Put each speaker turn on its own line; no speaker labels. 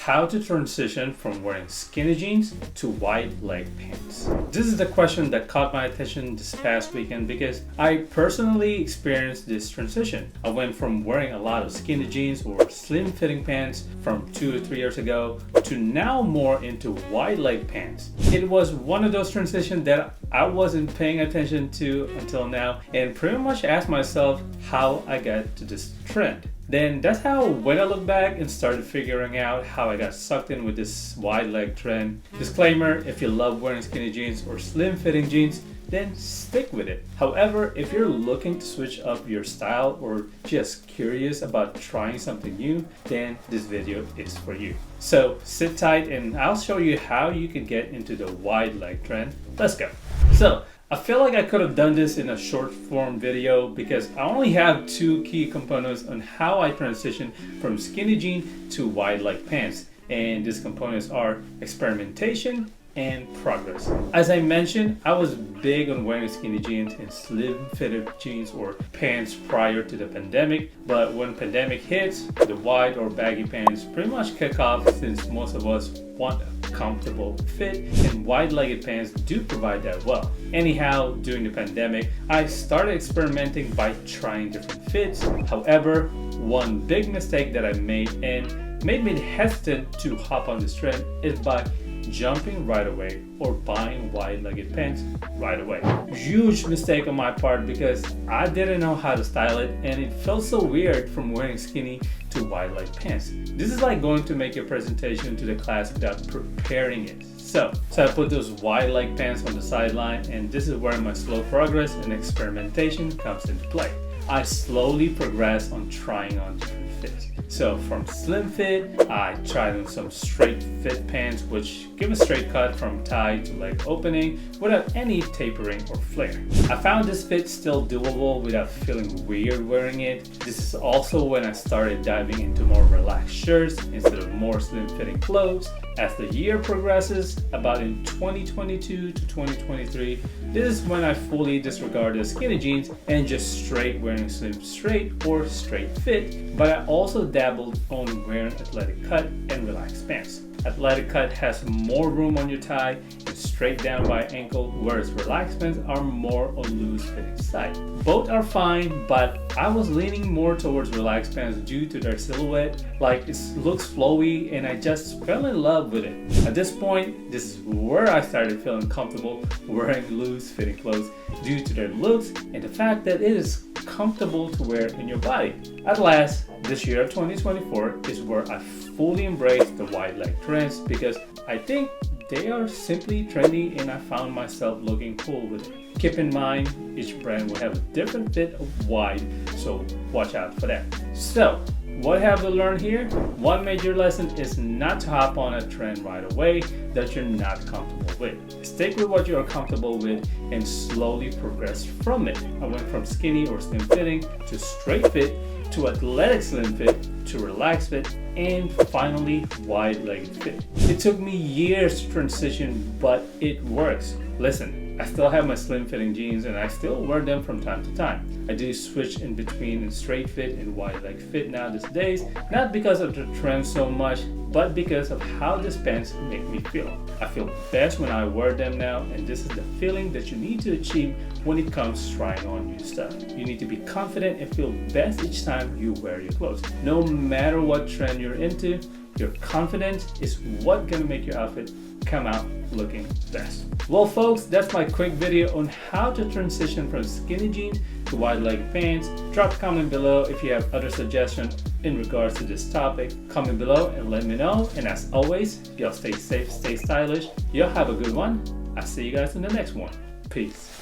how to transition from wearing skinny jeans to wide leg pants. This is the question that caught my attention this past weekend because I personally experienced this transition. I went from wearing a lot of skinny jeans or slim fitting pants from 2 or 3 years ago to now more into wide leg pants. It was one of those transitions that I wasn't paying attention to until now and pretty much asked myself how I got to this trend. Then that's how when I look back and started figuring out how I got sucked in with this wide leg trend. Disclaimer, if you love wearing skinny jeans or slim fitting jeans, then stick with it. However, if you're looking to switch up your style or just curious about trying something new, then this video is for you. So sit tight and I'll show you how you can get into the wide leg trend. Let's go. So I feel like I could have done this in a short form video because I only have 2 key components on how I transition from skinny jean to wide leg pants. And these components are experimentation and progress. As I mentioned, I was big on wearing skinny jeans and slim fitted jeans or pants prior to the pandemic, but when pandemic hits, the wide or baggy pants pretty much kick off since most of us want a comfortable fit and wide-legged pants do provide that well. Anyhow, during the pandemic, I started experimenting by trying different fits. However, one big mistake that I made and made me hesitant to hop on this trend is by jumping right away or buying wide-legged pants right away. Huge mistake on my part because I didn't know how to style it and it felt so weird from wearing skinny to wide-leg pants. This is like going to make a presentation to the class without preparing it. So I put those wide leg pants on the sideline and this is where my slow progress and experimentation comes into play. I slowly progress on trying on different fits. So from slim fit, I tried on some straight fit pants which give a straight cut from thigh to leg opening without any tapering or flare. I found this fit still doable without feeling weird wearing it. This is also when I started diving into more relaxed shirts instead of more slim fitting clothes. As the year progresses, about in 2022 to 2023, this is when I fully disregarded skinny jeans and just straight wearing slim straight or straight fit, but I also dabbled on wearing athletic cut and relaxed pants. Athletic cut has more room on your thigh and straight down by ankle, whereas relaxed pants are more on loose fitting side. Both are fine, but I was leaning more towards relaxed pants due to their silhouette. Like it looks flowy and I just fell in love with it. At this point, this is where I started feeling comfortable wearing loose fitting clothes due to their looks and the fact that it is comfortable to wear in your body. At last, this year of 2024 is where I fully embrace the wide leg trends because I think they are simply trendy and I found myself looking cool with it. Keep in mind, each brand will have a different fit of wide, so watch out for that. So, what have we learned here? One major lesson is not to hop on a trend right away that you're not comfortable with. Stick with what you're comfortable with and slowly progress from it. I went from skinny or slim fitting to straight fit to athletic slim fit to relaxed fit and finally wide-legged fit. It took me years to transition, but it works. Listen, I still have my slim fitting jeans and I still wear them from time to time. I do switch in between straight fit and wide leg fit now these days, not because of the trend so much, but because of how these pants make me feel. I feel best when I wear them now, and this is the feeling that you need to achieve when it comes to trying on new stuff. You need to be confident and feel best each time you wear your clothes. No matter what trend you're into, your confidence is what's gonna make your outfit come out looking best. Well folks, that's my quick video on how to transition from skinny jeans to wide leg pants. Drop a comment below if you have other suggestions in regards to this topic. Comment below and let me know. And as always, y'all stay safe, stay stylish. Y'all have a good one. I'll see you guys in the next one. Peace.